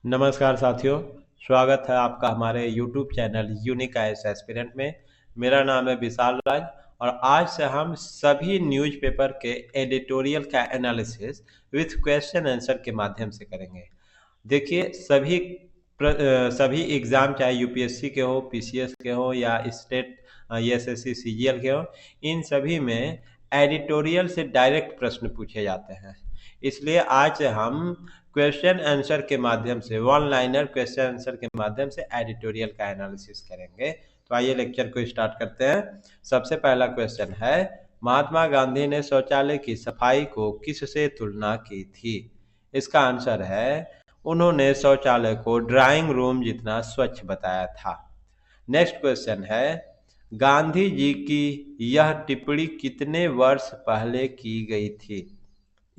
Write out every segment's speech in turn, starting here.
नमस्कार साथियों, स्वागत है आपका हमारे YouTube channel unique IAS aspirant में। मेरा नाम है विशाल राज और आज से हम सभी न्यूज़पेपर के एडिटोरियल का एनालिसिस विथ क्वेश्चन आंसर के माध्यम से करेंगे। देखिए सभी एग्ज़ाम चाहे यूपीएससी के हो, पीसीएस के हो या स्टेट एसएससी सीजीएल के हो, इन सभी में एडिटोरियल से डायरेक्ट प्रश्न पूछे जाते हैं। इसलिए आज हम क्वेश्चन आंसर के माध्यम से वन लाइनर क्वेश्चन आंसर के माध्यम से एडिटोरियल का एनालिसिस करेंगे। तो आइए लेक्चर को स्टार्ट करते हैं। सबसे पहला क्वेश्चन है, महात्मा गांधी ने शौचालय की सफाई को किससे तुलना की थी? इसका आंसर है, उन्होंने शौचालय को ड्राइंग रूम जितना स्वच्छ बताया था। नेक्स्ट क्वेश्चन है, गांधी जी की यह टिप्पणी कितने वर्ष पहले की गई थी?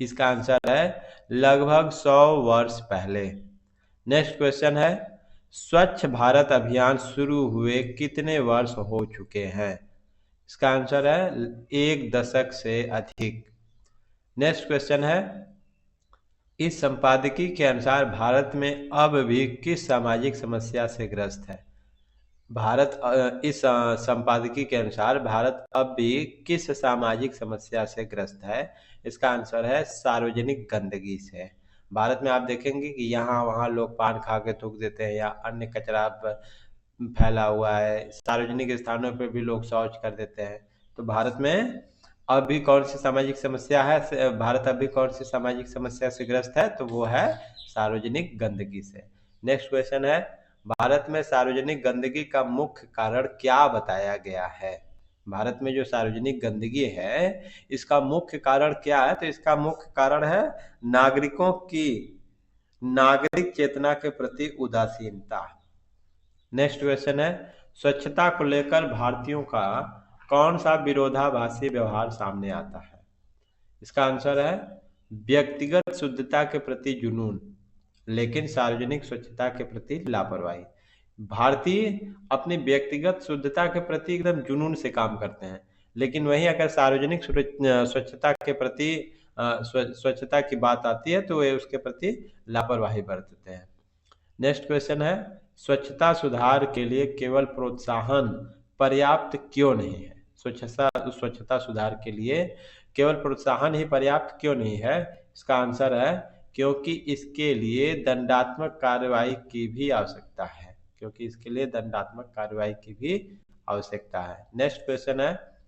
इसका आंसर है लगभग 100 वर्ष पहले। नेक्स्ट क्वेश्चन है, स्वच्छ भारत अभियान शुरू हुए कितने वर्ष हो चुके हैं? इसका आंसर है 1 दशक से अधिक। नेक्स्ट क्वेश्चन है, इस संपादकीय के अनुसार भारत में अब भी किस सामाजिक समस्या से ग्रस्त है? इस संपादकीय के अनुसार भारत अब भी किस सामाजिक समस्या से ग्रस्त है? इसका आंसर है सार्वजनिक गंदगी से। भारत में आप देखेंगे कि यहाँ वहाँ लोग पान खा के थूक देते हैं या अन्य कचरा फैला हुआ है। सार्वजनिक स्थानों पर भी लोग शौच कर देते हैं। तो भारत में अभी कौन सी सामाजिक समस्या है? भारत अभी कौन सी सामाजिक समस्या से ग्रस्त है? तो वो है सार्वजनिक गंदगी से। नेक्स्ट क्वेश्चन है, भारत में सार्वजनिक गंदगी का मुख्य कारण क्या बताया गया है? भारत में जो सार्वजनिक गंदगी है, इसका मुख्य कारण क्या है? तो इसका मुख्य कारण है नागरिकों की नागरिक चेतना के प्रति उदासीनता। नेक्स्ट क्वेश्चन है, स्वच्छता को लेकर भारतीयों का कौन सा विरोधाभासी व्यवहार सामने आता है? इसका आंसर है व्यक्तिगत शुद्धता के प्रति जुनून, लेकिन सार्वजनिक स्वच्छता के प्रति लापरवाही। भारतीय अपनी व्यक्तिगत शुद्धता के प्रति एकदम जुनून से काम करते हैं, लेकिन वहीं अगर सार्वजनिक स्वच्छता के प्रति स्वच्छता की बात आती है तो वे उसके प्रति लापरवाही बरतते हैं। नेक्स्ट क्वेश्चन है, स्वच्छता सुधार के लिए केवल प्रोत्साहन पर्याप्त क्यों नहीं है? स्वच्छता सुधार के लिए केवल प्रोत्साहन ही पर्याप्त क्यों नहीं है? इसका आंसर है क्योंकि इसके लिए दंडात्मक कार्रवाई की भी आवश्यकता है। नेक्स्ट क्वेश्चन है,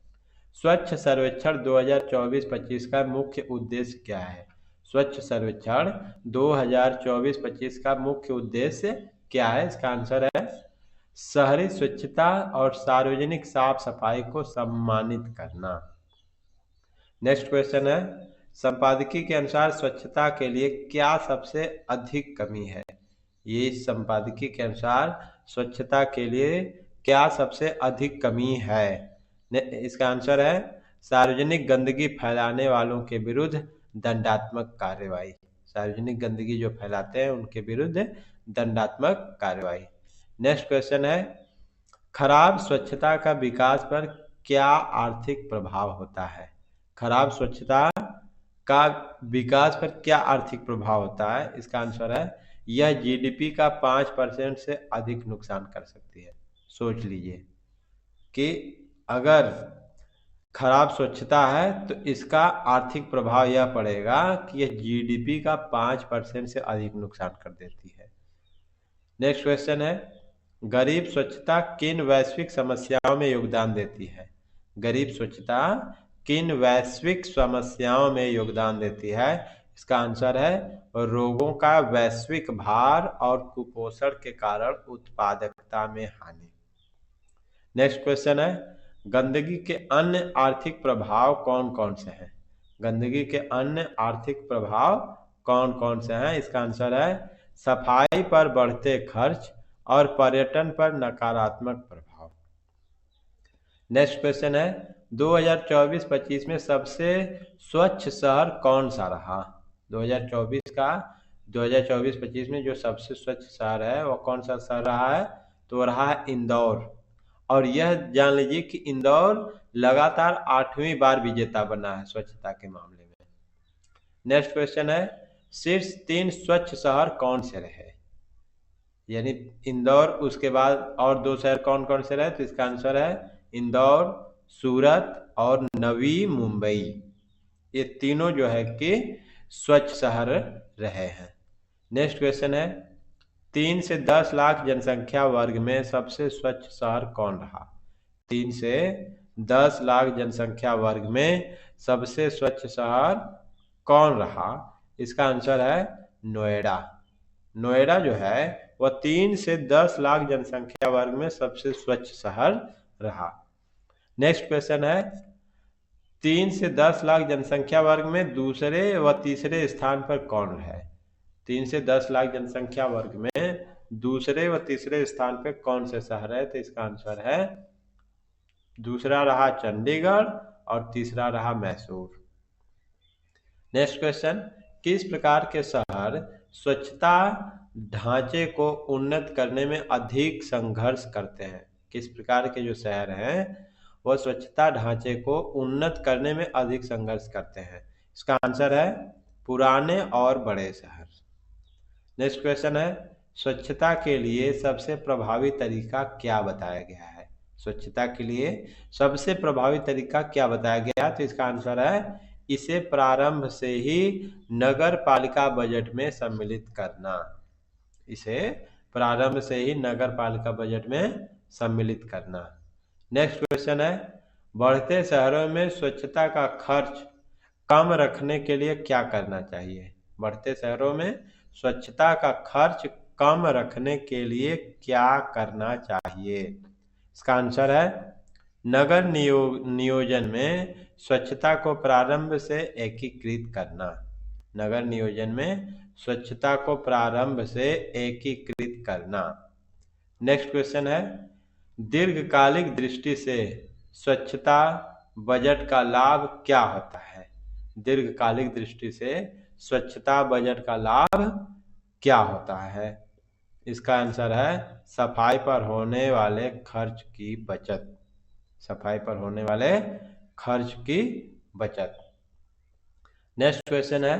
स्वच्छ सर्वेक्षण 2024-25 का मुख्य उद्देश्य क्या है? स्वच्छ सर्वेक्षण 2024-25 का मुख्य उद्देश्य क्या है? इसका आंसर है शहरी स्वच्छता और सार्वजनिक साफ सफाई को सम्मानित करना। नेक्स्ट क्वेश्चन है, संपादकीय के अनुसार स्वच्छता के लिए क्या सबसे अधिक कमी है? ये इस संपादकीय के अनुसार स्वच्छता के लिए क्या सबसे अधिक कमी है? इसका आंसर है सार्वजनिक गंदगी फैलाने वालों के विरुद्ध दंडात्मक कार्रवाई। सार्वजनिक गंदगी जो फैलाते हैं उनके विरुद्ध दंडात्मक कार्रवाई। नेक्स्ट क्वेश्चन है, खराब स्वच्छता का विकास पर क्या आर्थिक प्रभाव होता है? खराब स्वच्छता का विकास पर क्या आर्थिक प्रभाव होता है? इसका आंसर है यह जीडीपी का 5% से अधिक नुकसान कर सकती है। सोच लीजिए कि अगर खराब स्वच्छता है तो इसका आर्थिक प्रभाव यह पड़ेगा कि यह जीडीपी का 5% से अधिक नुकसान कर देती है। नेक्स्ट क्वेश्चन है, गरीब स्वच्छता किन वैश्विक समस्याओं में योगदान देती है? गरीब स्वच्छता किन वैश्विक समस्याओं में योगदान देती है? इसका आंसर है रोगों का वैश्विक भार और कुपोषण के कारण उत्पादकता में हानि। नेक्स्ट क्वेश्चन है, गंदगी के अन्य आर्थिक प्रभाव कौन कौन से हैं? गंदगी के अन्य आर्थिक प्रभाव कौन कौन से हैं? इसका आंसर है सफाई पर बढ़ते खर्च और पर्यटन पर नकारात्मक प्रभाव। नेक्स्ट क्वेश्चन है, 2024-25 में सबसे स्वच्छ शहर कौन सा रहा? 2024-25 में जो सबसे स्वच्छ शहर है वो कौन सा शहर रहा है? तो वो रहा है इंदौर। और यह जान लीजिए कि इंदौर लगातार 8वीं बार विजेता बना है स्वच्छता के मामले में। नेक्स्ट क्वेश्चन है, शीर्ष 3 स्वच्छ शहर कौन से रहे? यानी इंदौर, उसके बाद और 2 शहर कौन कौन से रहे, तो इसका आंसर है इंदौर, सूरत और नवी मुंबई। ये तीनों जो है कि स्वच्छ शहर रहे हैं। नेक्स्ट क्वेश्चन है 3 से 10 लाख जनसंख्या वर्ग में सबसे स्वच्छ शहर कौन रहा। 3 से 10 लाख जनसंख्या वर्ग में सबसे स्वच्छ शहर कौन रहा, इसका आंसर है नोएडा। नोएडा जो है वह 3 से 10 लाख जनसंख्या वर्ग में सबसे स्वच्छ शहर रहा। नेक्स्ट क्वेश्चन है 3 से 10 लाख जनसंख्या वर्ग में दूसरे व तीसरे स्थान पर कौन है। 3 से 10 लाख जनसंख्या वर्ग में दूसरे व तीसरे स्थान पर कौन से शहर है, तो इसका आंसर है दूसरा रहा चंडीगढ़ और तीसरा रहा मैसूर। नेक्स्ट क्वेश्चन किस प्रकार के शहर स्वच्छता ढांचे को उन्नत करने में अधिक संघर्ष करते हैं। किस प्रकार के जो शहर हैं वह स्वच्छता ढांचे को उन्नत करने में अधिक संघर्ष करते हैं, इसका आंसर है पुराने और बड़े शहर। नेक्स्ट क्वेश्चन है स्वच्छता के लिए सबसे प्रभावी तरीका क्या बताया गया है। स्वच्छता के लिए सबसे प्रभावी तरीका क्या बताया गया, तो इसका आंसर है इसे प्रारंभ से ही नगर पालिका बजट में सम्मिलित करना। इसे प्रारंभ से ही नगर पालिका बजट में सम्मिलित करना। नेक्स्ट क्वेश्चन है बढ़ते शहरों में स्वच्छता का खर्च कम रखने के लिए क्या करना चाहिए। बढ़ते शहरों में स्वच्छता का खर्च कम रखने के लिए क्या करना चाहिए, इसका आंसर है नगर नियोजन में स्वच्छता को प्रारंभ से एकीकृत करना। नगर नियोजन में स्वच्छता को प्रारंभ से एकीकृत करना। नेक्स्ट क्वेश्चन है दीर्घकालिक दृष्टि से स्वच्छता बजट का लाभ क्या होता है। दीर्घकालिक दृष्टि से स्वच्छता बजट का लाभ क्या होता है, इसका आंसर है सफाई पर होने वाले खर्च की बचत। सफाई पर होने वाले खर्च की बचत। नेक्स्ट क्वेश्चन है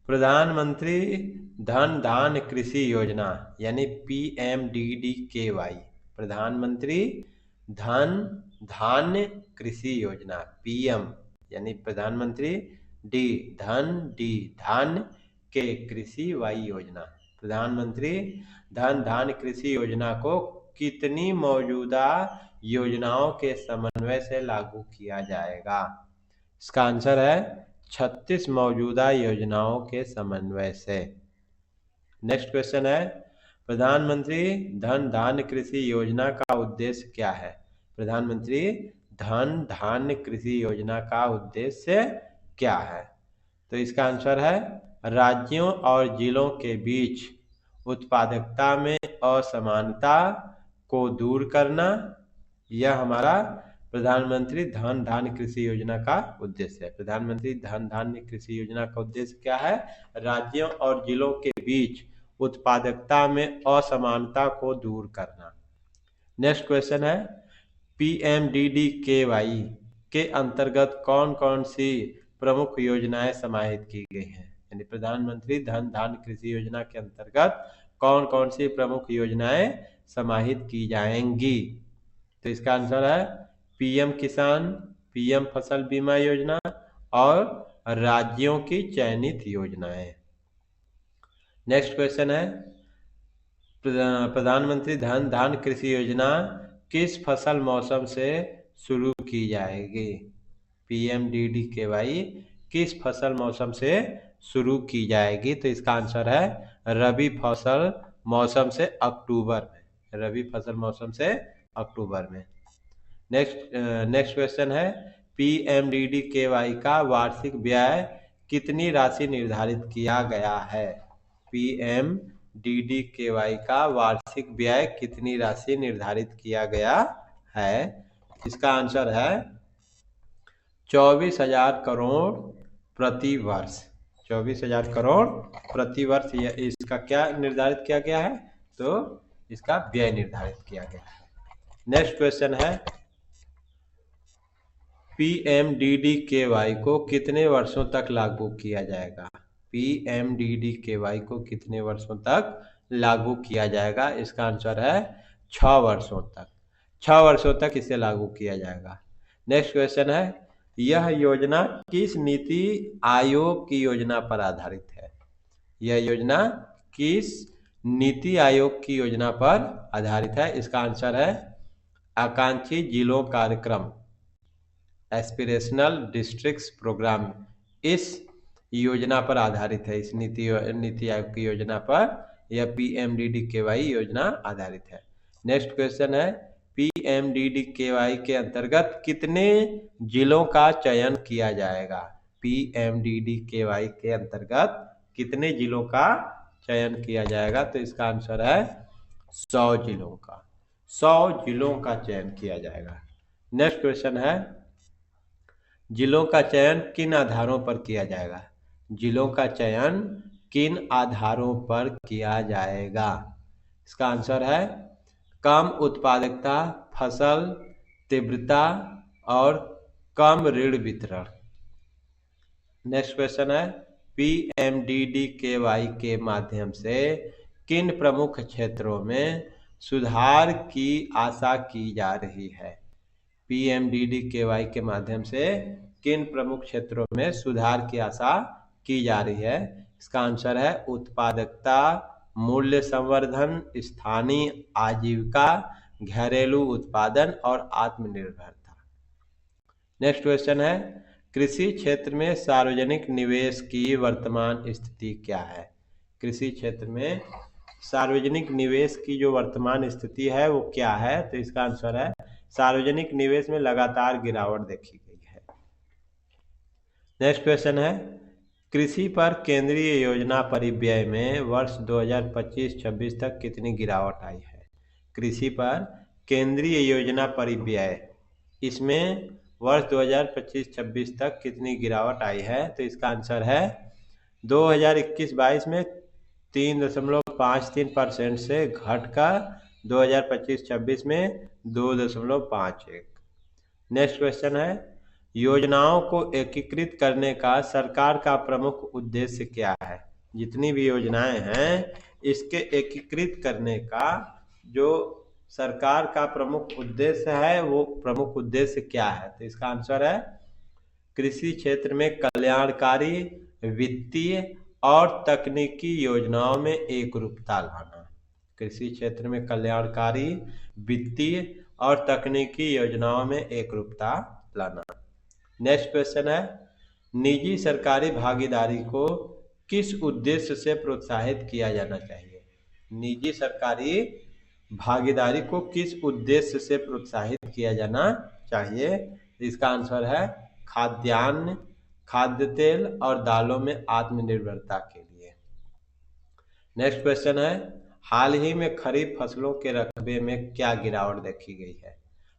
प्रधानमंत्री धन धान्य कृषि योजना यानी PMDDKY, प्रधानमंत्री धन धान्य कृषि योजना PM यानी प्रधानमंत्री डी धान्य के कृषि वाई योजना, प्रधानमंत्री धन धान्य कृषि योजना को कितनी मौजूदा योजनाओं के समन्वय से लागू किया जाएगा, इसका आंसर है 36 मौजूदा योजनाओं के समन्वय से। नेक्स्ट क्वेश्चन है प्रधानमंत्री धन धान्य कृषि योजना का उद्देश्य क्या है। प्रधानमंत्री धन धान्य कृषि योजना का उद्देश्य क्या है, तो इसका आंसर है राज्यों और जिलों के बीच उत्पादकता में असमानता को दूर करना। यह हमारा प्रधानमंत्री धन धान्य कृषि योजना का उद्देश्य है। प्रधानमंत्री धन धान्य कृषि योजना का उद्देश्य क्या है, राज्यों और जिलों के बीच उत्पादकता में असमानता को दूर करना। नेक्स्ट क्वेश्चन है PMDDKY के अंतर्गत कौन कौन सी प्रमुख योजनाएं समाहित की गई हैं। यानी प्रधानमंत्री धन धान्य कृषि योजना के अंतर्गत कौन कौन सी प्रमुख योजनाएं समाहित की जाएंगी, तो इसका आंसर है PM किसान, PM फसल बीमा योजना और राज्यों की चयनित योजनाएं। नेक्स्ट क्वेश्चन है प्रधानमंत्री धन धान्य कृषि योजना किस फसल मौसम से शुरू की जाएगी। PMDDKY किस फसल मौसम से शुरू की जाएगी, तो इसका आंसर है रबी फसल मौसम से अक्टूबर में। रबी फसल मौसम से अक्टूबर में। नेक्स्ट क्वेश्चन है PMDDKY का वार्षिक व्यय कितनी राशि निर्धारित किया गया है। PMDDKY का वार्षिक व्यय कितनी राशि निर्धारित किया गया है, इसका आंसर है 24,000 करोड़ प्रति वर्ष। 24,000 करोड़ प्रति वर्ष इसका क्या निर्धारित किया गया है, तो इसका व्यय निर्धारित किया गया है। नेक्स्ट क्वेश्चन है PMDDKY को कितने वर्षों तक लागू किया जाएगा। PMDD-KY को कितने वर्षों तक लागू किया जाएगा? इसका आंसर है 6 वर्षों तक। 6 वर्षों तक इसे लागू किया जाएगा। नेक्स्ट क्वेश्चन है, यह योजना किस नीति आयोग की योजना पर आधारित है? यह योजना किस नीति आयोग की योजना पर आधारित है? इसका आंसर है आकांक्षी जिलों कार्यक्रम, एस्पिरेशनल डिस्ट्रिक्ट्स प्रोग्राम। इस योजना पर आधारित है, इस नीति आयोग की योजना पर यह PMDD-KY योजना आधारित है। नेक्स्ट क्वेश्चन है, PMDD-KY के अंतर्गत कितने जिलों का चयन किया जाएगा? PMDD-KY के अंतर्गत कितने जिलों का चयन किया जाएगा? तो इसका आंसर है 100 जिलों का। 100 जिलों का चयन किया जाएगा। नेक्स्ट क्वेश्चन है, जिलों का चयन किन आधारों पर किया जाएगा? जिलों का चयन किन आधारों पर किया जाएगा? इसका आंसर है कम उत्पादकता, फसल तीव्रता और कम ऋण वितरण। नेक्स्ट क्वेश्चन है, PMDD-KY के माध्यम से किन प्रमुख क्षेत्रों में सुधार की आशा की जा रही है? PMDD-KY के माध्यम से किन प्रमुख क्षेत्रों में सुधार की आशा की जा रही है? इसका आंसर है उत्पादकता, मूल्य संवर्धन, स्थानीय आजीविका, घरेलू उत्पादन और आत्मनिर्भरता। नेक्स्ट क्वेश्चन है, कृषि क्षेत्र में सार्वजनिक निवेश की वर्तमान स्थिति क्या है? कृषि क्षेत्र में सार्वजनिक निवेश की जो वर्तमान स्थिति है वो क्या है? तो इसका आंसर है सार्वजनिक निवेश में लगातार गिरावट देखी गई है। नेक्स्ट क्वेश्चन है, कृषि पर केंद्रीय योजना परिव्यय में वर्ष 2025-26 तक कितनी गिरावट आई है? कृषि पर केंद्रीय योजना परिव्यय, इसमें वर्ष 2025-26 तक कितनी गिरावट आई है? तो इसका आंसर है 2021-22 में 3.53% से घटकर 2025-26 में 2.51। नेक्स्ट क्वेश्चन है, योजनाओं को एकीकृत करने का सरकार का प्रमुख उद्देश्य क्या है? जितनी भी योजनाएं हैं इसके एकीकृत करने का जो सरकार का प्रमुख उद्देश्य है वो प्रमुख उद्देश्य क्या है? तो इसका आंसर है कृषि क्षेत्र में कल्याणकारी, वित्तीय और तकनीकी योजनाओं में एकरूपता लाना। कृषि क्षेत्र में कल्याणकारी, वित्तीय और तकनीकी योजनाओं में एकरूपता लाना। नेक्स्ट क्वेश्चन है, निजी सरकारी भागीदारी को किस उद्देश्य से प्रोत्साहित किया जाना चाहिए? निजी सरकारी भागीदारी को किस उद्देश्य से प्रोत्साहित किया जाना चाहिए? इसका आंसर है खाद्यान्न, खाद्य तेल और दालों में आत्मनिर्भरता के लिए। नेक्स्ट क्वेश्चन है, हाल ही में खरीफ फसलों के रकबे में क्या गिरावट देखी गई है?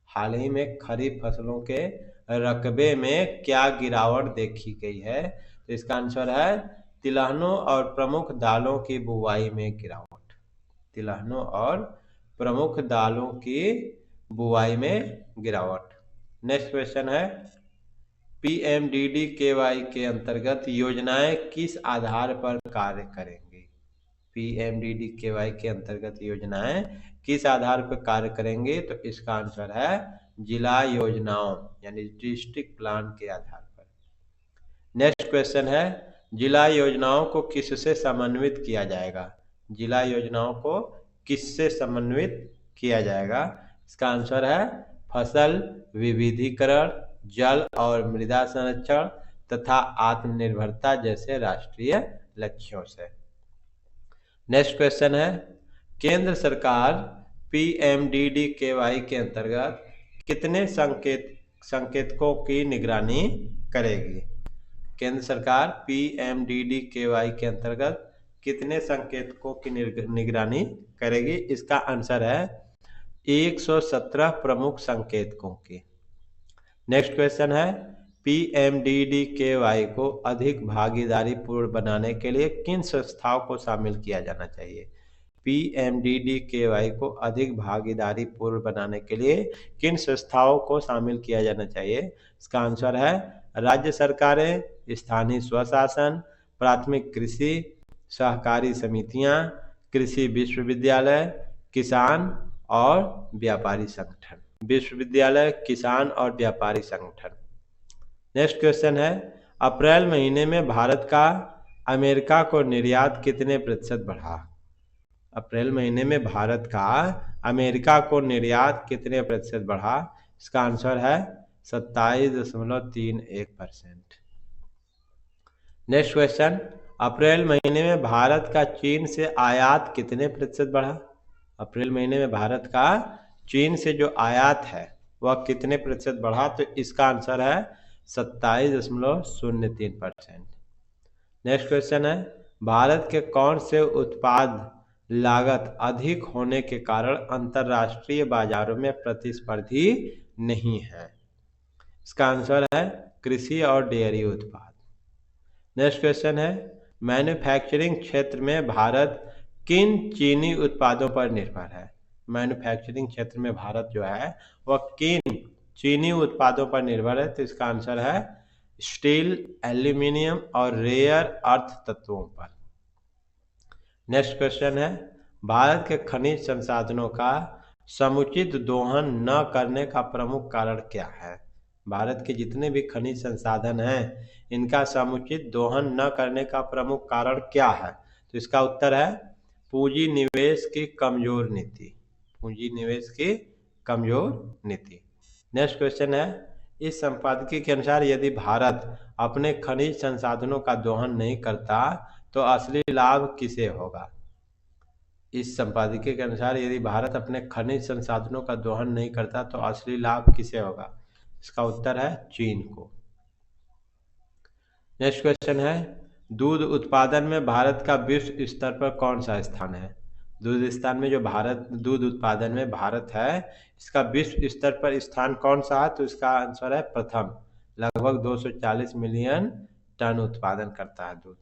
हाल ही में खरीफ फसलों के रकबे में क्या गिरावट देखी गई है? तो इसका आंसर है तिलहनों और प्रमुख दालों की बुवाई में गिरावट। तिलहनों और प्रमुख दालों की बुवाई में गिरावट। नेक्स्ट क्वेश्चन है, PMDD-KY के अंतर्गत योजनाएं किस आधार पर कार्य करेंगी? PMDD-KY के अंतर्गत योजनाएं किस आधार पर कार्य करेंगे? तो इसका आंसर है जिला योजनाओं यानी डिस्ट्रिक्ट प्लान के आधार पर। नेक्स्ट क्वेश्चन है, जिला योजनाओं को किससे समन्वित किया जाएगा? जिला योजनाओं को किससे समन्वित किया जाएगा? इसका आंसर है फसल विविधीकरण, जल और मृदा संरक्षण तथा आत्मनिर्भरता जैसे राष्ट्रीय लक्ष्यों से। नेक्स्ट क्वेश्चन है, केंद्र सरकार PMDD-KY के अंतर्गत कितने संकेतकों की निगरानी करेगी? केंद्र सरकार PMDD-KY के अंतर्गत कितने संकेतकों की निगरानी करेगी? इसका आंसर है 117 प्रमुख संकेतकों की। नेक्स्ट क्वेश्चन है, PMDD-KY को अधिक भागीदारी पूर्ण बनाने के लिए किन संस्थाओं को शामिल किया जाना चाहिए? PMDD-KY को अधिक भागीदारी पूर्ण बनाने के लिए किन संस्थाओं को शामिल किया जाना चाहिए? इसका आंसर है राज्य सरकारें, स्थानीय स्वशासन, प्राथमिक कृषि सहकारी समितियां, कृषि विश्वविद्यालय, किसान और व्यापारी संगठन। विश्वविद्यालय, किसान और व्यापारी संगठन। नेक्स्ट क्वेश्चन है, अप्रैल महीने में भारत का अमेरिका को निर्यात कितने प्रतिशत बढ़ा? अप्रैल महीने में भारत का अमेरिका को निर्यात कितने प्रतिशत बढ़ा? इसका आंसर है 27.31%। नेक्स्ट क्वेश्चन, अप्रैल महीने में भारत का चीन से आयात कितने प्रतिशत बढ़ा? अप्रैल महीने में भारत का चीन से जो आयात है वह कितने प्रतिशत बढ़ा? तो इसका आंसर है 27.03%। नेक्स्ट क्वेश्चन है, भारत के कौन से उत्पाद लागत अधिक होने के कारण अंतरराष्ट्रीय बाजारों में प्रतिस्पर्धी नहीं है? इसका आंसर है कृषि और डेयरी उत्पाद। नेक्स्ट क्वेश्चन है, मैन्युफैक्चरिंग क्षेत्र में भारत किन चीनी उत्पादों पर निर्भर है? मैन्युफैक्चरिंग क्षेत्र में भारत जो है वह किन चीनी उत्पादों पर निर्भर है? तो इसका आंसर है स्टील, एल्यूमिनियम और रेयर अर्थ तत्वों पर। नेक्स्ट क्वेश्चन है, भारत के खनिज संसाधनों का समुचित दोहन न करने का प्रमुख कारण क्या है? भारत के जितने भी खनिज संसाधन हैं इनका समुचित दोहन न करने का प्रमुख कारण क्या है? तो इसका उत्तर है पूंजी निवेश की कमजोर नीति। पूंजी निवेश की कमजोर नीति। नेक्स्ट क्वेश्चन है, इस संपादकीय के अनुसार यदि भारत अपने खनिज संसाधनों का दोहन नहीं करता तो असली लाभ किसे होगा? इस संपादकीय के अनुसार यदि भारत अपने खनिज संसाधनों का दोहन नहीं करता तो असली लाभ किसे होगा? इसका उत्तर है चीन को। नेक्स्ट क्वेश्चन है, दूध उत्पादन में भारत का विश्व स्तर पर कौन सा स्थान है? दूध उत्पादन में भारत है, इसका विश्व स्तर पर स्थान कौन सा है? तो इसका आंसर है प्रथम। लगभग 240 मिलियन टन उत्पादन करता है दूध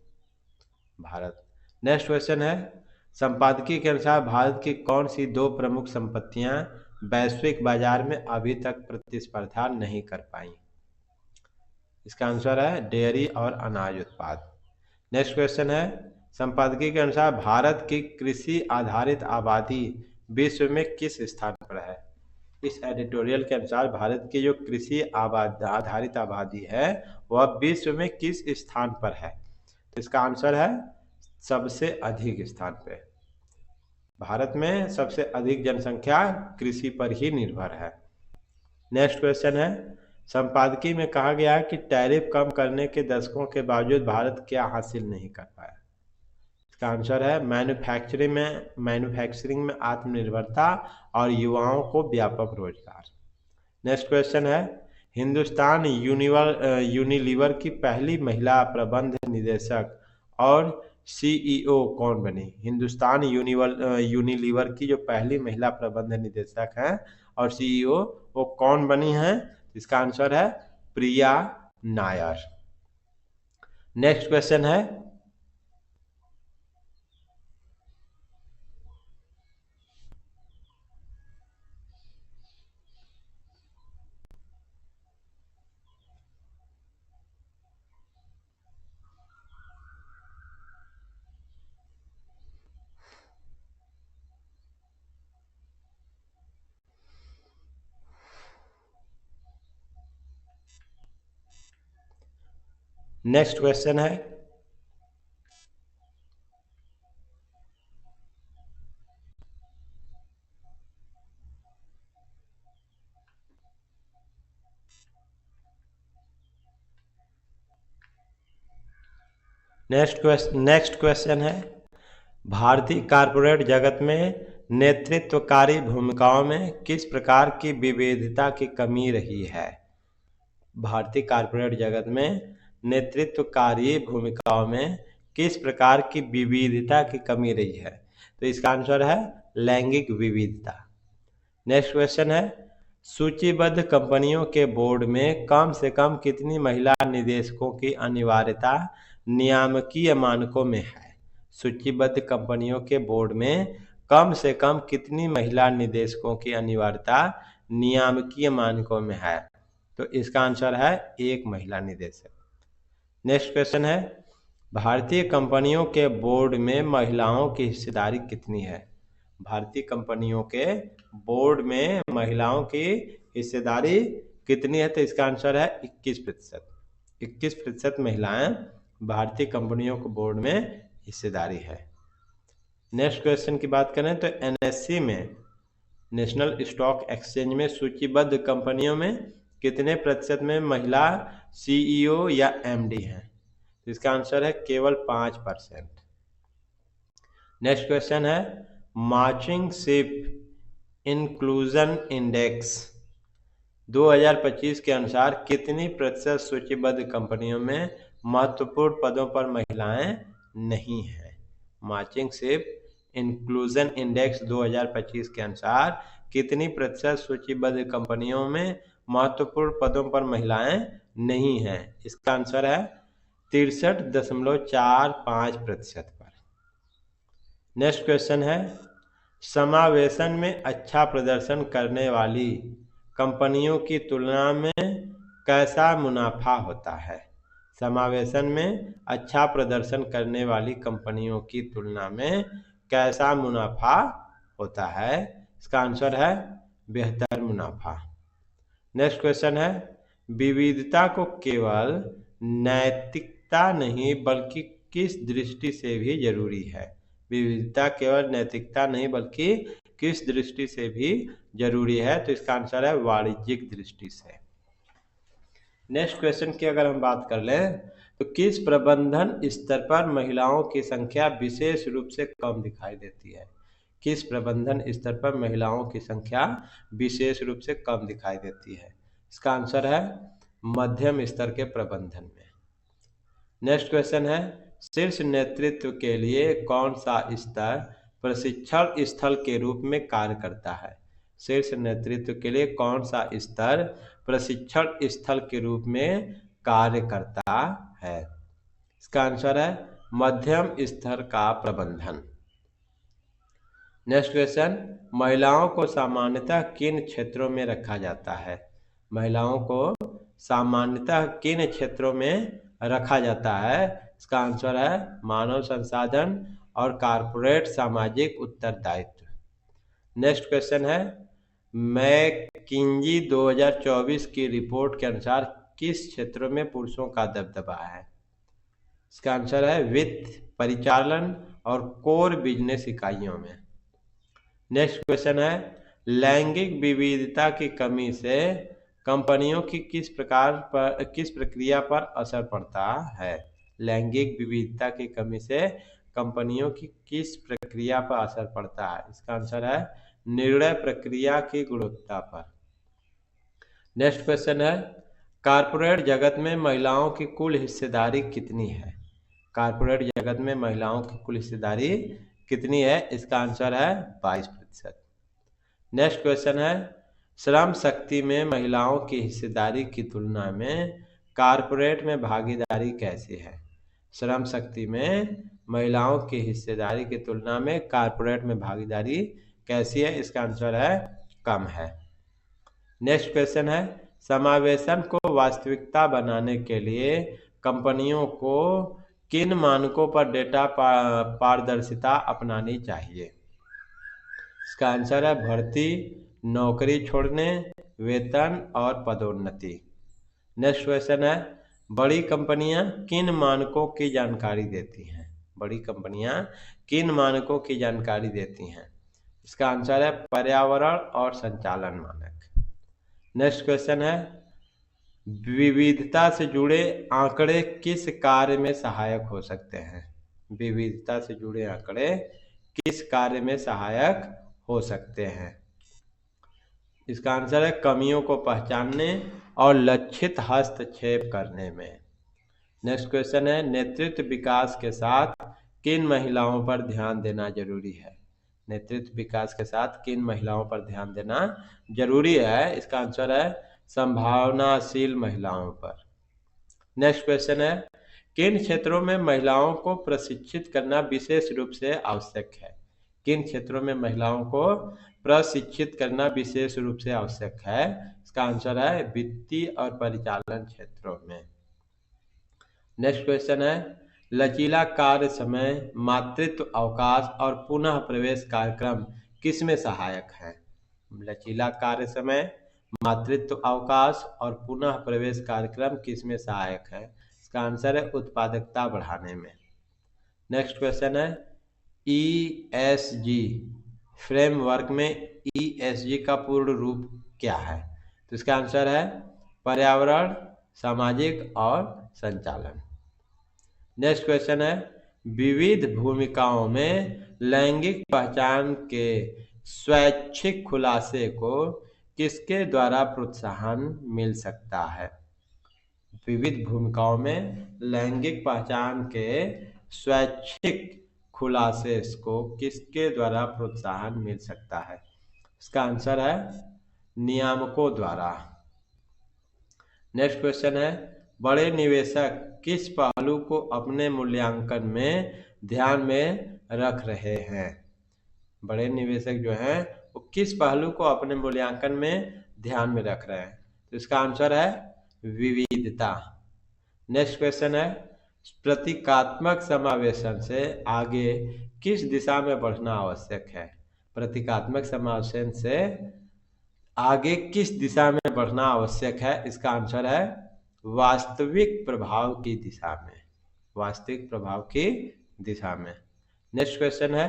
भारत। नेक्स्ट क्वेश्चन है, संपादकीय के अनुसार भारत की कौन सी दो प्रमुख संपत्तियां वैश्विक बाजार में अभी तक प्रतिस्पर्धा नहीं कर पाई? इसका आंसर है डेयरी और अनाज उत्पाद। नेक्स्ट क्वेश्चन है, संपादकीय के अनुसार भारत की कृषि आधारित आबादी विश्व में किस स्थान पर है? इस एडिटोरियल के अनुसार भारत की जो कृषि आधारित आबादी है वह विश्व में किस स्थान पर है? तो इसका आंसर है सबसे अधिक स्थान पे। भारत में सबसे अधिक जनसंख्या कृषि पर ही निर्भर है। नेक्स्ट क्वेश्चन है, संपादकीय में कहा गया है कि टैरिफ कम करने के दशकों के बावजूद भारत क्या हासिल नहीं कर पाया? इसका आंसर है मैन्युफैक्चरिंग में आत्मनिर्भरता और युवाओं को व्यापक रोजगार। नेक्स्ट क्वेश्चन है, हिंदुस्तान यूनिलीवर की पहली महिला प्रबंध निदेशक और सीईओ कौन बनी? हिंदुस्तान यूनिलीवर की जो पहली महिला प्रबंध निदेशक हैं और सीईओ वो कौन बनी हैं? इसका आंसर है प्रिया नायर। नेक्स्ट क्वेश्चन है, नेक्स्ट क्वेश्चन है, नेक्स्ट क्वेश्चन है, भारतीय कॉरपोरेट जगत में नेतृत्वकारी भूमिकाओं में किस प्रकार की विविधता की कमी रही है? भारतीय कॉरपोरेट जगत में नेतृत्वकारी भूमिकाओं में किस प्रकार की विविधता की कमी रही है? तो इसका आंसर है लैंगिक विविधता। नेक्स्ट क्वेश्चन है, सूचीबद्ध कंपनियों के बोर्ड में कम से कम कितनी महिला निदेशकों की अनिवार्यता नियामकीय मानकों में है? सूचीबद्ध कंपनियों के बोर्ड में कम से कम कितनी महिला निदेशकों की अनिवार्यता नियामकीय मानकों में है? तो इसका आंसर है एक महिला निदेशक। नेक्स्ट क्वेश्चन है, भारतीय कंपनियों के बोर्ड में महिलाओं की हिस्सेदारी कितनी है? भारतीय कंपनियों के बोर्ड में महिलाओं की हिस्सेदारी कितनी है? तो इसका आंसर है 21%। 21% महिलाएं भारतीय कंपनियों के बोर्ड में हिस्सेदारी है। नेक्स्ट क्वेश्चन की बात करें तो एनएससी में, नेशनल स्टॉक एक्सचेंज में सूचीबद्ध कंपनियों में कितने प्रतिशत में महिला सीईओ या एमडी हैं? तो इसका आंसर है केवल 5%। नेक्स्ट क्वेश्चन है मार्चिंग शिप इंक्लूजन इंडेक्स 2025 के अनुसार कितनी प्रतिशत सूचीबद्ध कंपनियों में महत्वपूर्ण पदों पर महिलाएं नहीं हैं? मार्चिंग शिप इंक्लूजन इंडेक्स 2025 के अनुसार कितनी प्रतिशत सूचीबद्ध कंपनियों में महत्वपूर्ण पदों पर महिलाएं नहीं हैं? इसका आंसर है 63.45% पर। नेक्स्ट क्वेश्चन है समावेशन में अच्छा प्रदर्शन करने वाली कंपनियों की तुलना में कैसा मुनाफा होता है? समावेशन में अच्छा प्रदर्शन करने वाली कंपनियों की तुलना में कैसा मुनाफा होता है? इसका आंसर है बेहतर मुनाफा। नेक्स्ट क्वेश्चन है विविधता को केवल नैतिकता नहीं बल्कि किस दृष्टि से भी जरूरी है? विविधता केवल नैतिकता नहीं बल्कि किस दृष्टि से भी जरूरी है? तो इसका आंसर है वाणिज्यिक दृष्टि से। नेक्स्ट क्वेश्चन की अगर हम बात कर लें तो किस प्रबंधन स्तर पर महिलाओं की संख्या विशेष रूप से कम दिखाई देती है? किस प्रबंधन स्तर पर महिलाओं की संख्या विशेष रूप से कम दिखाई देती है? इसका आंसर है मध्यम स्तर के प्रबंधन में। नेक्स्ट क्वेश्चन है शीर्ष नेतृत्व के लिए कौन सा स्तर प्रशिक्षण स्थल के रूप में कार्य करता है? शीर्ष नेतृत्व के लिए कौन सा स्तर प्रशिक्षण स्थल के रूप में कार्य करता है? इसका आंसर है मध्यम स्तर का प्रबंधन। नेक्स्ट क्वेश्चन महिलाओं को सामान्यतः किन क्षेत्रों में रखा जाता है? महिलाओं को सामान्यतः किन क्षेत्रों में रखा जाता है? इसका आंसर है मानव संसाधन और कॉर्पोरेट सामाजिक उत्तरदायित्व। नेक्स्ट क्वेश्चन है मैकिंजी 2024 की रिपोर्ट के अनुसार किस क्षेत्रों में पुरुषों का दबदबा है? इसका आंसर है वित्त, परिचालन और कोर बिजनेस इकाइयों में। नेक्स्ट क्वेश्चन है लैंगिक विविधता की कमी से कंपनियों की किस प्रक्रिया पर असर पड़ता है? लैंगिक विविधता की कमी से कंपनियों की किस प्रक्रिया पर असर पड़ता है? इसका आंसर है निर्णय प्रक्रिया की गुणवत्ता पर। नेक्स्ट क्वेश्चन है कॉर्पोरेट जगत में महिलाओं की कुल हिस्सेदारी कितनी है? कॉर्पोरेट जगत में महिलाओं की कुल हिस्सेदारी कितनी है? इसका आंसर है 22%। नेक्स्ट क्वेश्चन है श्रम शक्ति में महिलाओं की हिस्सेदारी की तुलना में कॉर्पोरेट में भागीदारी कैसी है? श्रम शक्ति में महिलाओं की हिस्सेदारी की तुलना में कॉर्पोरेट में भागीदारी कैसी है? इसका आंसर है कम है। नेक्स्ट क्वेश्चन है समावेशन को वास्तविकता बनाने के लिए कंपनियों को किन मानकों पर डेटा पारदर्शिता अपनानी चाहिए? इसका आंसर है भर्ती, नौकरी छोड़ने, वेतन और पदोन्नति। नेक्स्ट क्वेश्चन है बड़ी कंपनियां किन मानकों की जानकारी देती हैं? बड़ी कंपनियां किन मानकों की जानकारी देती हैं? इसका आंसर है पर्यावरण और संचालन मानक। नेक्स्ट क्वेश्चन है विविधता से जुड़े आंकड़े किस कार्य में सहायक हो सकते हैं? विविधता से जुड़े आंकड़े किस कार्य में सहायक हो सकते हैं? इसका आंसर है कमियों को पहचानने और लक्षित हस्तक्षेप करने में। नेक्स्ट क्वेश्चन है नेतृत्व विकास के साथ किन महिलाओं पर ध्यान देना जरूरी है? नेतृत्व विकास के साथ किन महिलाओं पर ध्यान देना जरूरी है? इसका आंसर है संभावनाशील महिलाओं पर। नेक्स्ट क्वेश्चन है किन क्षेत्रों में महिलाओं को प्रशिक्षित करना विशेष रूप से आवश्यक है? किन क्षेत्रों में महिलाओं को प्रशिक्षित करना विशेष रूप से आवश्यक है? इसका आंसर है वित्तीय और परिचालन क्षेत्रों में। नेक्स्ट क्वेश्चन है लचीला कार्य समय, मातृत्व अवकाश और पुनः प्रवेश कार्यक्रम किसमें सहायक है? लचीला कार्य समय, मातृत्व अवकाश और पुनः प्रवेश कार्यक्रम किसमें सहायक है? इसका आंसर है उत्पादकता बढ़ाने में। नेक्स्ट क्वेश्चन है ESG फ्रेमवर्क में ESG का पूर्ण रूप क्या है? तो इसका आंसर है पर्यावरण, सामाजिक और संचालन। नेक्स्ट क्वेश्चन है विविध भूमिकाओं में लैंगिक पहचान के स्वैच्छिक खुलासे को किसके द्वारा प्रोत्साहन मिल सकता है? विविध भूमिकाओं में लैंगिक पहचान के स्वैच्छिक खुलासे को किसके द्वारा प्रोत्साहन मिल सकता है? इसका आंसर है नियामकों द्वारा। नेक्स्ट क्वेश्चन है बड़े निवेशक किस पहलू को अपने मूल्यांकन में ध्यान में रख रहे हैं? बड़े निवेशक जो हैं वो किस पहलू को अपने मूल्यांकन में ध्यान में रख रहे हैं? तो इसका आंसर है विविधता। नेक्स्ट क्वेश्चन है प्रतीकात्मक समावेशन से आगे किस दिशा में बढ़ना आवश्यक है? प्रतीकात्मक समावेशन से आगे किस दिशा में बढ़ना आवश्यक है? इसका आंसर है वास्तविक प्रभाव की दिशा में। वास्तविक प्रभाव की दिशा में। नेक्स्ट क्वेश्चन है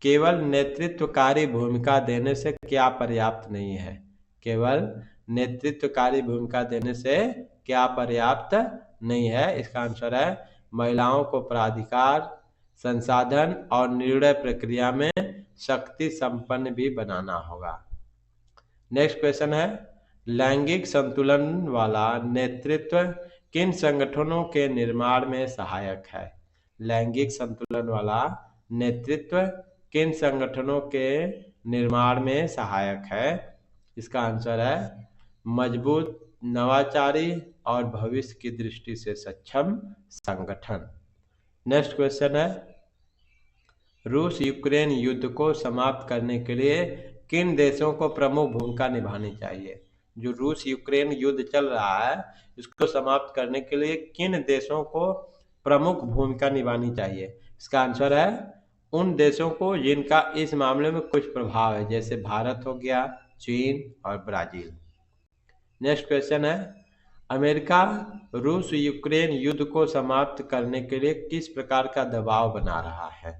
केवल नेतृत्वकारी भूमिका देने से क्या पर्याप्त नहीं है? केवल नेतृत्वकारी भूमिका देने से क्या पर्याप्त नहीं है? इसका आंसर है महिलाओं को प्राधिकार, संसाधन और निर्णय प्रक्रिया में शक्ति संपन्न भी बनाना होगा। नेक्स्ट क्वेश्चन है लैंगिक संतुलन वाला नेतृत्व किन संगठनों के निर्माण में सहायक है? लैंगिक संतुलन वाला नेतृत्व किन संगठनों के निर्माण में सहायक है? इसका आंसर है मजबूत, नवाचारी और भविष्य की दृष्टि से सक्षम संगठन। नेक्स्ट क्वेश्चन है रूस यूक्रेन युद्ध को समाप्त करने के लिए किन देशों को प्रमुख भूमिका निभानी चाहिए? जो रूस यूक्रेन युद्ध चल रहा है इसको समाप्त करने के लिए किन देशों को प्रमुख भूमिका निभानी चाहिए? इसका आंसर है उन देशों को जिनका इस मामले में कुछ प्रभाव है, जैसे भारत हो गया, चीन और ब्राजील। नेक्स्ट क्वेश्चन है अमेरिका रूस यूक्रेन युद्ध को समाप्त करने के लिए किस प्रकार का दबाव बना रहा है?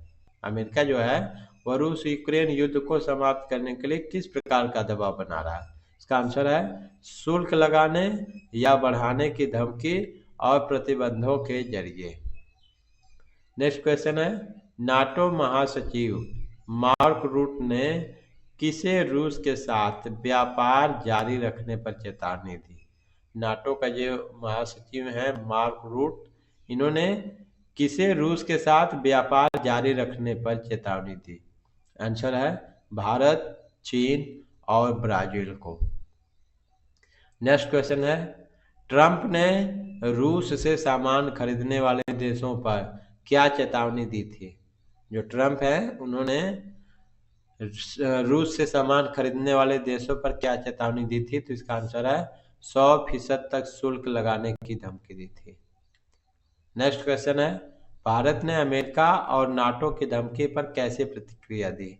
अमेरिका जो है वह रूस यूक्रेन युद्ध को समाप्त करने के लिए किस प्रकार का दबाव बना रहा है? इसका आंसर है शुल्क लगाने या बढ़ाने की धमकी और प्रतिबंधों के जरिए। नेक्स्ट क्वेश्चन है नाटो महासचिव मार्क रूट ने किसे रूस के साथ व्यापार जारी रखने पर चेतावनी दी? नाटो का जो महासचिव है मार्क रूट, इन्होंने किसे रूस के साथ व्यापार जारी रखने पर चेतावनी दी? आंसर है भारत, चीन और ब्राजील को। नेक्स्ट क्वेश्चन है ट्रंप ने रूस से सामान खरीदने वाले देशों पर क्या चेतावनी दी थी? जो ट्रंप है उन्होंने रूस से सामान खरीदने वाले देशों पर क्या चेतावनी दी थी? तो इसका आंसर है 100% तक शुल्क लगाने की धमकी दी थी। नेक्स्ट क्वेश्चन है भारत ने अमेरिका और नाटो की धमकी पर कैसे प्रतिक्रिया दी?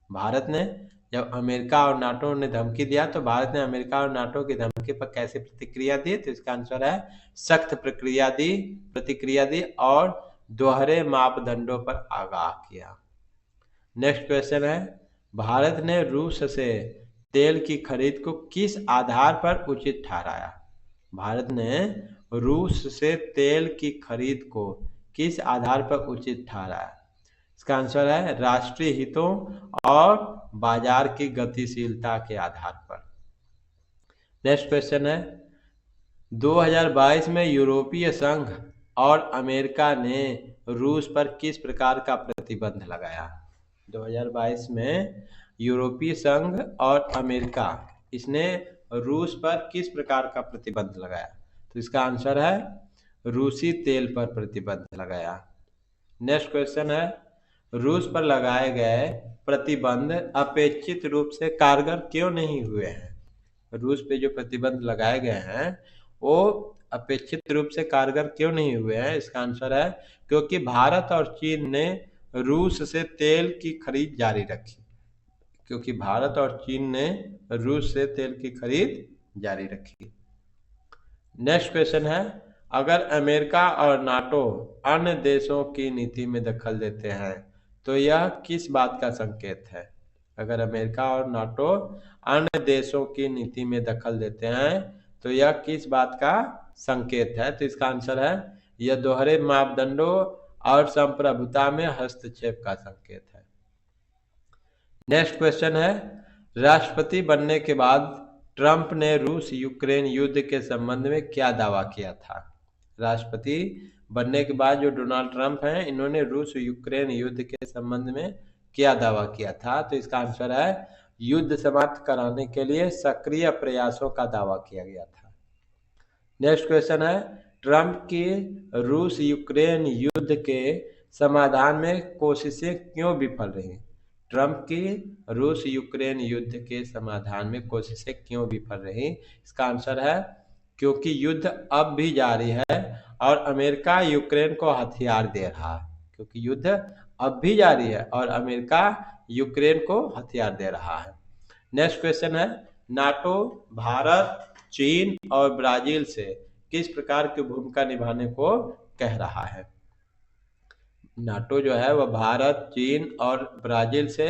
भारत ने जब अमेरिका और नाटो ने धमकी दिया तो भारत ने अमेरिका और नाटो की धमकी पर कैसे प्रतिक्रिया दी? तो इसका आंसर है सख्त प्रतिक्रिया दी और दोहरे मापदंडों पर आगाह किया। नेक्स्ट क्वेश्चन है भारत ने रूस से तेल की खरीद को किस आधार पर उचित ठहराया? भारत ने रूस से तेल की खरीद को किस आधार पर उचित ठहराया? इसका आंसर है राष्ट्रीय हितों और बाजार की गतिशीलता के आधार पर। नेक्स्ट क्वेश्चन है 2022 में यूरोपीय संघ और अमेरिका ने रूस पर किस प्रकार का प्रतिबंध लगाया? 2022 में यूरोपीय संघ और अमेरिका इसने रूस पर किस प्रकार का प्रतिबंध लगाया? तो इसका आंसर है रूसी तेल पर प्रतिबंध लगाया। नेक्स्ट क्वेश्चन है रूस पर लगाए गए प्रतिबंध अपेक्षित रूप से कारगर क्यों नहीं हुए हैं? रूस पे जो प्रतिबंध लगाए गए हैं वो अपेक्षित रूप से कारगर क्यों नहीं हुए हैं? इसका आंसर है क्योंकि भारत और चीन ने रूस से तेल की खरीद जारी रखी। क्योंकि भारत और चीन ने रूस से तेल की खरीद जारी रखी। नेक्स्ट क्वेश्चन है, अगर अमेरिका और नाटो अन्य देशों की नीति में दखल देते हैं तो यह किस बात का संकेत है? अगर अमेरिका और नाटो अन्य देशों की नीति में दखल देते हैं तो यह किस बात का संकेत है? तो इसका आंसर है यह दोहरे मापदंडों और संप्रभुता में हस्तक्षेप का संकेत है। नेक्स्ट क्वेश्चन है, राष्ट्रपति बनने के बाद ट्रंप ने रूस यूक्रेन युद्ध के संबंध में क्या दावा किया था? राष्ट्रपति बनने के बाद जो डोनाल्ड ट्रंप हैं, इन्होंने रूस यूक्रेन युद्ध के संबंध में क्या दावा किया था? तो इसका आंसर है युद्ध समाप्त कराने के लिए सक्रिय प्रयासों का दावा किया गया था। नेक्स्ट क्वेश्चन है, ट्रंप की रूस यूक्रेन युद्ध के समाधान में कोशिशें क्यों विफल रही? ट्रंप की रूस यूक्रेन युद्ध के समाधान में कोशिशें क्यों विफल रही? इसका आंसर है क्योंकि युद्ध अब भी जारी है और अमेरिका यूक्रेन को हथियार दे रहा है। क्योंकि युद्ध अब भी जारी है और अमेरिका यूक्रेन को हथियार दे रहा है। नेक्स्ट क्वेश्चन है, नाटो भारत, चीन और ब्राजील से किस प्रकार की भूमिका निभाने को कह रहा है? नाटो जो है वह भारत, चीन और ब्राजील से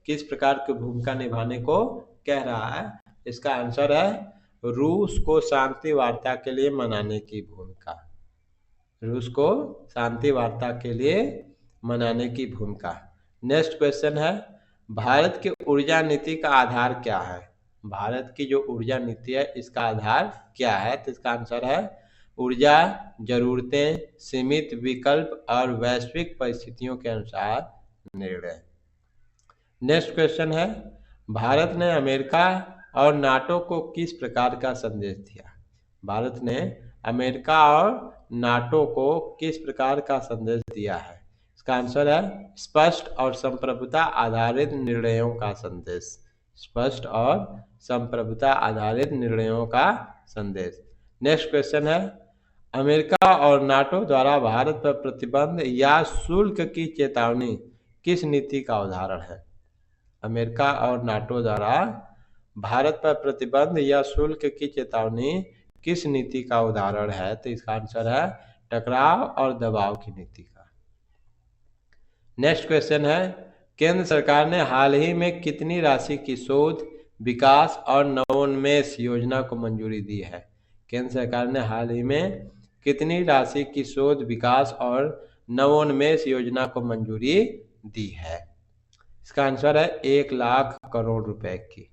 किस प्रकार की भूमिका निभाने को कह रहा है? इसका आंसर है रूस को शांति वार्ता के लिए मनाने की भूमिका। रूस को शांति वार्ता के लिए मनाने की भूमिका। नेक्स्ट क्वेश्चन है, भारत की ऊर्जा नीति का आधार क्या है? भारत की जो ऊर्जा नीति है इसका आधार क्या है? तो इसका आंसर है ऊर्जा जरूरतें, सीमित विकल्प और वैश्विक परिस्थितियों के अनुसार निर्णय। नेक्स्ट क्वेश्चन है, भारत ने अमेरिका और नाटो को किस प्रकार का संदेश दिया? भारत ने अमेरिका और नाटो को किस प्रकार का संदेश दिया है? इसका आंसर है स्पष्ट और संप्रभुता आधारित निर्णयों का संदेश। स्पष्ट और संप्रभुता आधारित निर्णयों का संदेश। नेक्स्ट क्वेश्चन है, अमेरिका और नाटो द्वारा भारत पर प्रतिबंध या शुल्क की चेतावनी किस नीति का उदाहरण है? अमेरिका और नाटो द्वारा भारत पर प्रतिबंध या शुल्क की चेतावनी किस नीति का उदाहरण है? तो इसका आंसर है टकराव और दबाव की नीति का। नेक्स्ट क्वेश्चन है, केंद्र सरकार ने हाल ही में कितनी राशि की शोध, विकास और नवोन्मेष योजना को मंजूरी दी है? केंद्र सरकार ने हाल ही में कितनी राशि की शोध, विकास और नवोन्मेष योजना को मंजूरी दी है? इसका आंसर है 1 लाख करोड़ रुपए की।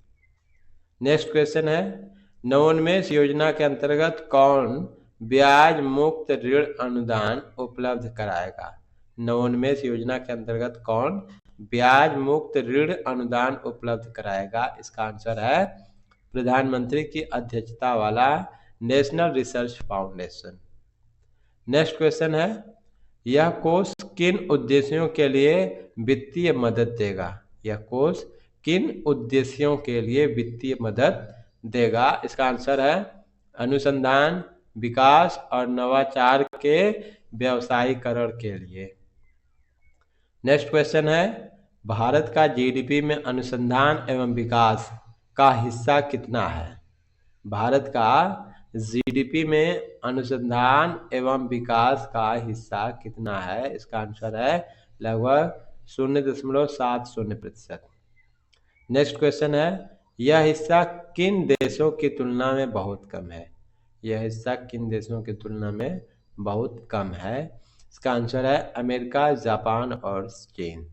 नेक्स्ट क्वेश्चन है, नवोन्मेष योजना के अंतर्गत कौन ब्याज मुक्त ऋण अनुदान उपलब्ध कराएगा? नवोन्मेष योजना के अंतर्गत कौन ब्याज मुक्त ऋण अनुदान उपलब्ध कराएगा? इसका आंसर है प्रधानमंत्री की अध्यक्षता वाला national research foundation. Next question है, यह कोष किन उद्देश्यों के लिए वित्तीय मदद देगा? यह कोष किन उद्देश्यों के लिए वित्तीय मदद देगा? इसका आंसर है अनुसंधान, विकास और नवाचार के व्यवसायीकरण के लिए। नेक्स्ट क्वेश्चन है, भारत का जीडीपी में अनुसंधान एवं विकास का हिस्सा कितना है? भारत का जीडीपी में अनुसंधान एवं विकास का हिस्सा कितना है? इसका आंसर है लगभग 0.70%। नेक्स्ट क्वेश्चन है, यह हिस्सा किन देशों की तुलना में बहुत कम है? यह हिस्सा किन देशों की तुलना में बहुत कम है? इसका आंसर है अमेरिका, जापान और चीन।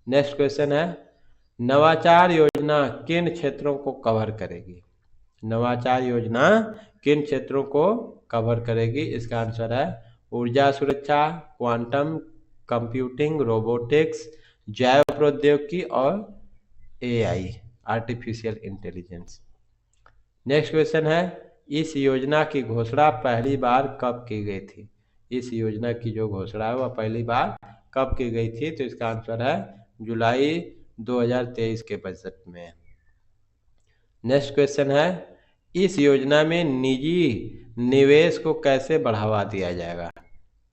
नेक्स्ट क्वेश्चन है, नवाचार योजना किन क्षेत्रों को कवर करेगी? नवाचार योजना किन क्षेत्रों को कवर करेगी? इसका आंसर है ऊर्जा सुरक्षा, क्वांटम कंप्यूटिंग, रोबोटिक्स, जैव प्रौद्योगिकी और AI, artificial intelligence. Next question है, इस योजना की घोषणा पहली बार कब की गई थी? इस योजना की जो घोषणा है वह पहली बार कब की गई थी? तो इसका आंसर है जुलाई 2023 के बजट में। नेक्स्ट क्वेश्चन है, इस योजना में निजी निवेश को कैसे बढ़ावा दिया जाएगा?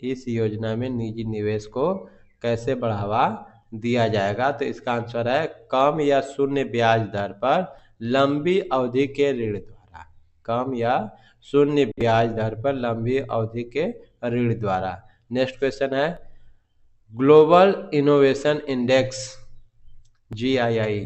इस योजना में निजी निवेश को कैसे बढ़ावा दिया जाएगा? तो इसका आंसर है कम या शून्य ब्याज दर पर लंबी अवधि के ऋण द्वारा। कम या शून्य ब्याज दर पर लंबी अवधि के ऋण द्वारा। नेक्स्ट क्वेश्चन है ग्लोबल इनोवेशन इंडेक्स GII